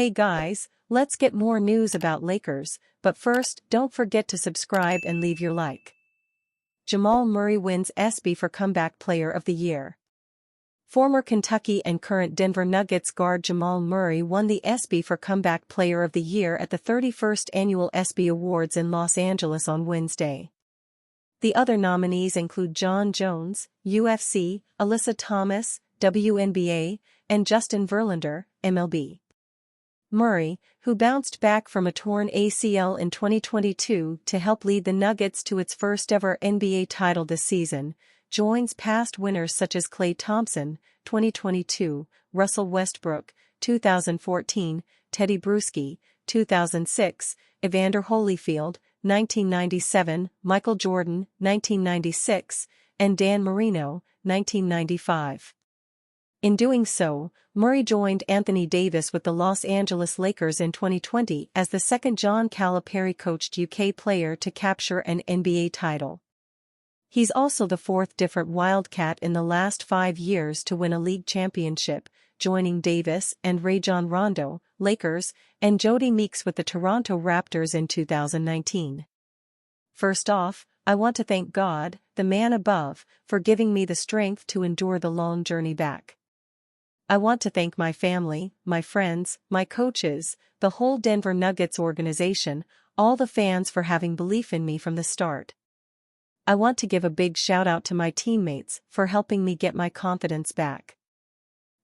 Hey guys, let's get more news about Lakers, but first, don't forget to subscribe and leave your like. Jamal Murray wins ESPY for Comeback Player of the Year. Former Kentucky and current Denver Nuggets guard Jamal Murray won the ESPY for Comeback Player of the Year at the 31st Annual ESPY Awards in Los Angeles on Wednesday. The other nominees include Jon Jones, UFC, Alyssa Thomas, WNBA, and Justin Verlander, MLB. Murray, who bounced back from a torn ACL in 2022 to help lead the Nuggets to its first-ever NBA title this season, joins past winners such as Klay Thompson, 2022, Russell Westbrook, 2014, Teddy Bruschi, 2006, Evander Holyfield, 1997, Michael Jordan, 1996, and Dan Marino, 1995. In doing so, Murray joined Anthony Davis with the Los Angeles Lakers in 2020 as the second John Calipari-coached UK player to capture an NBA title. He's also the fourth different Wildcat in the last 5 years to win a league championship, joining Davis and Rajon Rondo, Lakers, and Jodie Meeks with the Toronto Raptors in 2019. First off, I want to thank God, the man above, for giving me the strength to endure the long journey back. I want to thank my family, my friends, my coaches, the whole Denver Nuggets organization, all the fans for having belief in me from the start. I want to give a big shout out to my teammates for helping me get my confidence back.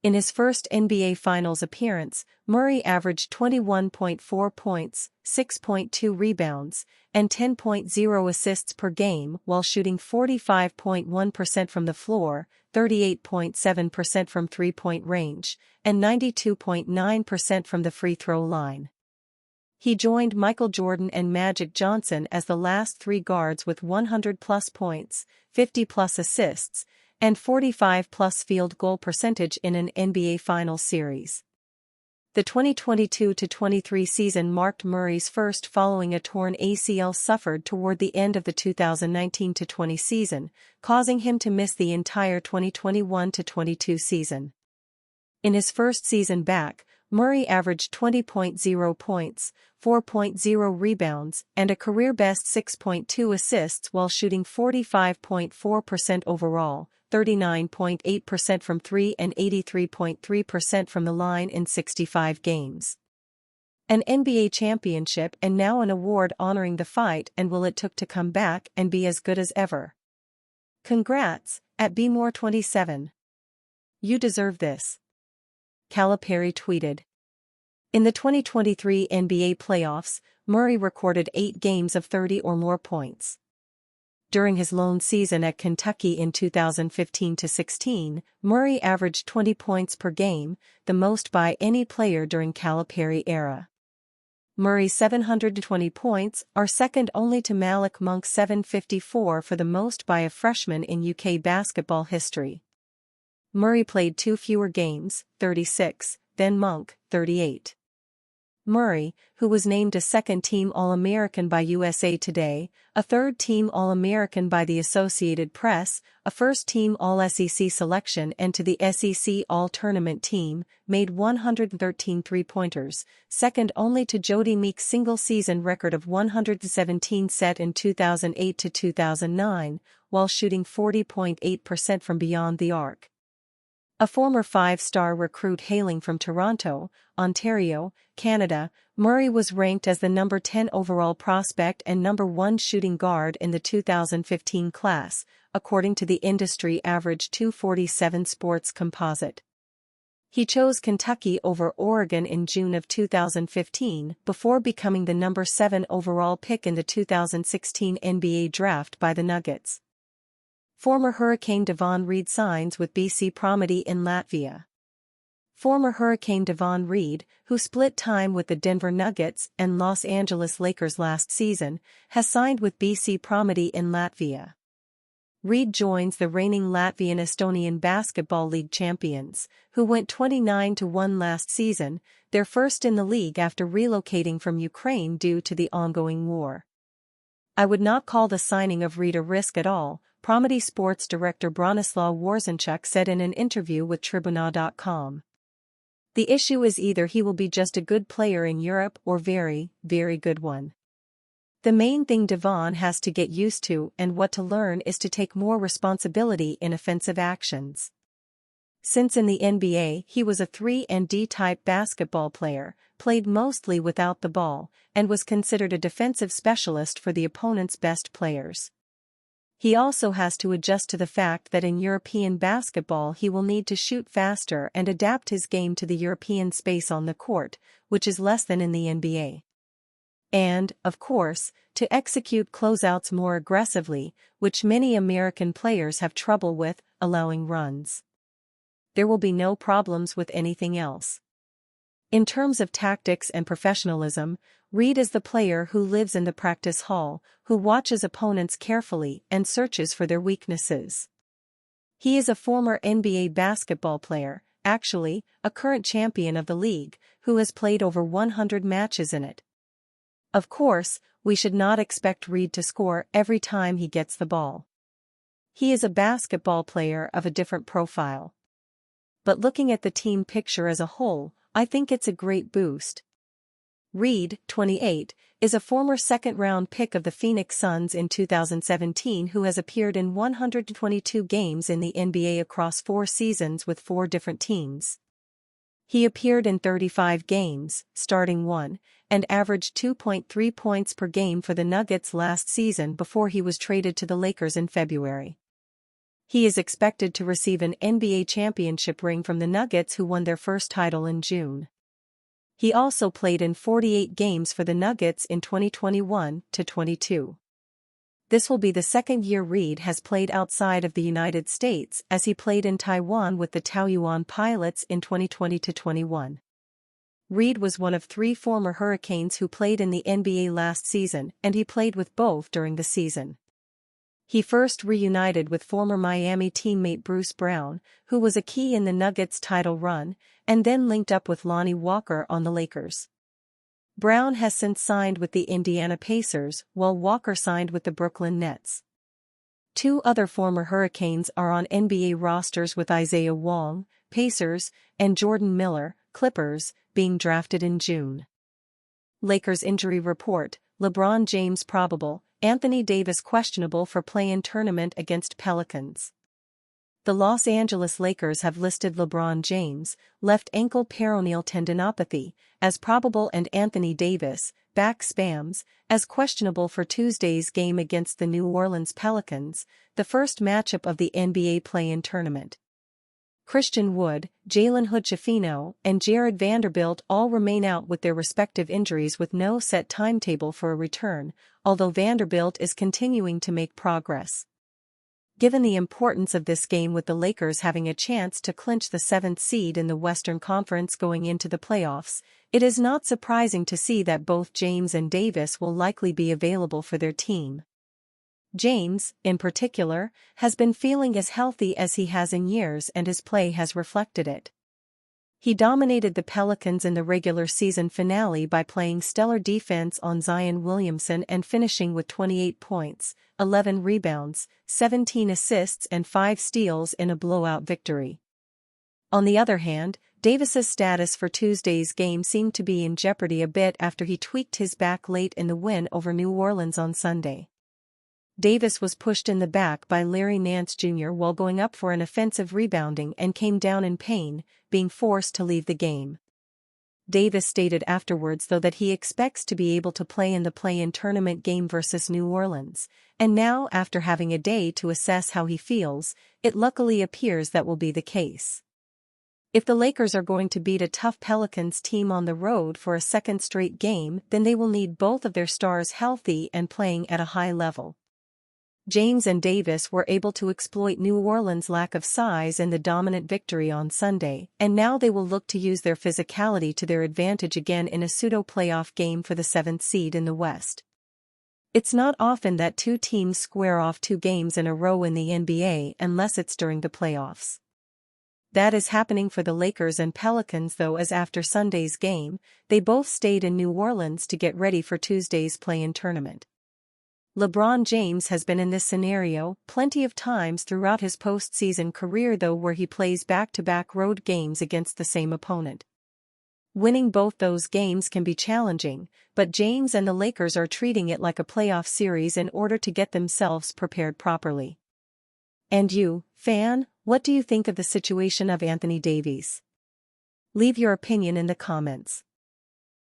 In his first NBA Finals appearance, Murray averaged 21.4 points, 6.2 rebounds, and 10.0 assists per game while shooting 45.1% from the floor, 38.7% from three-point range, and 92.9% from the free throw line. He joined Michael Jordan and Magic Johnson as the last three guards with 100-plus points, 50-plus assists, and 45-plus field goal percentage in an NBA Finals series. The 2022-23 season marked Murray's first following a torn ACL suffered toward the end of the 2019-20 season, causing him to miss the entire 2021-22 season. In his first season back, Murray averaged 20.0 points, 4.0 rebounds, and a career-best 6.2 assists while shooting 45.4% overall, 39.8% from three and 83.3% from the line in 65 games. An NBA championship and now an award honoring the fight and will it took to come back and be as good as ever. Congrats, at BMore27. You deserve this. Calipari tweeted. In the 2023 NBA playoffs, Murray recorded 8 games of 30 or more points. During his lone season at Kentucky in 2015-16, Murray averaged 20 points per game, the most by any player during Calipari era. Murray's 720 points are second only to Malik Monk's 754 for the most by a freshman in UK basketball history. Murray played 2 fewer games, 36, than Monk, 38. Murray, who was named a second-team All-American by USA Today, a third-team All-American by the Associated Press, a first-team All-SEC selection and to the SEC All-Tournament team, made 113 three-pointers, second only to Jodie Meeks' single-season record of 117 set in 2008-2009, while shooting 40.8% from beyond the arc. A former 5-star recruit hailing from Toronto, Ontario, Canada, Murray was ranked as the number 10 overall prospect and number 1 shooting guard in the 2015 class, according to the industry average 247 Sports Composite. He chose Kentucky over Oregon in June of 2015 before becoming the number 7 overall pick in the 2016 NBA draft by the Nuggets. Former Hurricane Devon Reed signs with BC Prometi in Latvia. Former Hurricane Devon Reed, who split time with the Denver Nuggets and Los Angeles Lakers last season, has signed with BC Prometi in Latvia. Reed joins the reigning Latvian-Estonian Basketball League champions, who went 29-1 last season, their first in the league after relocating from Ukraine due to the ongoing war. I would not call the signing of Reed a risk at all, Prometi sports director Bronislaw Warzynchuk said in an interview with Tribuna.com. The issue is either he will be just a good player in Europe or very, very good one. The main thing Devon has to get used to and what to learn is to take more responsibility in offensive actions. Since in the NBA he was a 3-and-D type basketball player, played mostly without the ball, and was considered a defensive specialist for the opponent's best players. He also has to adjust to the fact that in European basketball he will need to shoot faster and adapt his game to the European space on the court, which is less than in the NBA. And, of course, to execute closeouts more aggressively, which many American players have trouble with, allowing runs. There will be no problems with anything else. In terms of tactics and professionalism, Reed is the player who lives in the practice hall, who watches opponents carefully and searches for their weaknesses. He is a former NBA basketball player, actually, a current champion of the league, who has played over 100 matches in it. Of course, we should not expect Reed to score every time he gets the ball. He is a basketball player of a different profile. But looking at the team picture as a whole, I think it's a great boost. Reed, 28, is a former second-round pick of the Phoenix Suns in 2017 who has appeared in 122 games in the NBA across 4 seasons with 4 different teams. He appeared in 35 games, starting 1, and averaged 2.3 points per game for the Nuggets last season before he was traded to the Lakers in February. He is expected to receive an NBA championship ring from the Nuggets, who won their first title in June. He also played in 48 games for the Nuggets in 2021-22. This will be the second year Reed has played outside of the United States, as he played in Taiwan with the Taoyuan Pilots in 2020-21. Reed was one of 3 former Hurricanes who played in the NBA last season, and he played with both during the season. He first reunited with former Miami teammate Bruce Brown, who was a key in the Nuggets' title run, and then linked up with Lonnie Walker on the Lakers. Brown has since signed with the Indiana Pacers, while Walker signed with the Brooklyn Nets. 2 other former Hurricanes are on NBA rosters, with Isaiah Wong, Pacers, and Jordan Miller, Clippers, being drafted in June. Lakers injury report: LeBron James probable, Anthony Davis questionable for play-in tournament against Pelicans. The Los Angeles Lakers have listed LeBron James, left ankle peroneal tendinopathy, as probable and Anthony Davis, back spams, as questionable for Tuesday's game against the New Orleans Pelicans, the first matchup of the NBA play-in tournament. Christian Wood, Jalen Hood-Schifino, and Jared Vanderbilt all remain out with their respective injuries, with no set timetable for a return, although Vanderbilt is continuing to make progress. Given the importance of this game, with the Lakers having a chance to clinch the 7th seed in the Western Conference going into the playoffs, it is not surprising to see that both James and Davis will likely be available for their team. James, in particular, has been feeling as healthy as he has in years, and his play has reflected it. He dominated the Pelicans in the regular season finale by playing stellar defense on Zion Williamson and finishing with 28 points, 11 rebounds, 17 assists and 5 steals in a blowout victory. On the other hand, Davis's status for Tuesday's game seemed to be in jeopardy a bit after he tweaked his back late in the win over New Orleans on Sunday. Davis was pushed in the back by Larry Nance Jr. while going up for an offensive rebounding and came down in pain, being forced to leave the game. Davis stated afterwards, though, that he expects to be able to play in the play-in tournament game versus New Orleans, and now, after having a day to assess how he feels, it luckily appears that will be the case. If the Lakers are going to beat a tough Pelicans team on the road for a second straight game, then they will need both of their stars healthy and playing at a high level. James and Davis were able to exploit New Orleans' lack of size in the dominant victory on Sunday, and now they will look to use their physicality to their advantage again in a pseudo-playoff game for the 7th seed in the West. It's not often that 2 teams square off 2 games in a row in the NBA unless it's during the playoffs. That is happening for the Lakers and Pelicans, though, as after Sunday's game, they both stayed in New Orleans to get ready for Tuesday's play-in tournament. LeBron James has been in this scenario plenty of times throughout his postseason career, though, where he plays back-to-back road games against the same opponent. Winning both those games can be challenging, but James and the Lakers are treating it like a playoff series in order to get themselves prepared properly. And you, fan, what do you think of the situation of Anthony Davis? Leave your opinion in the comments.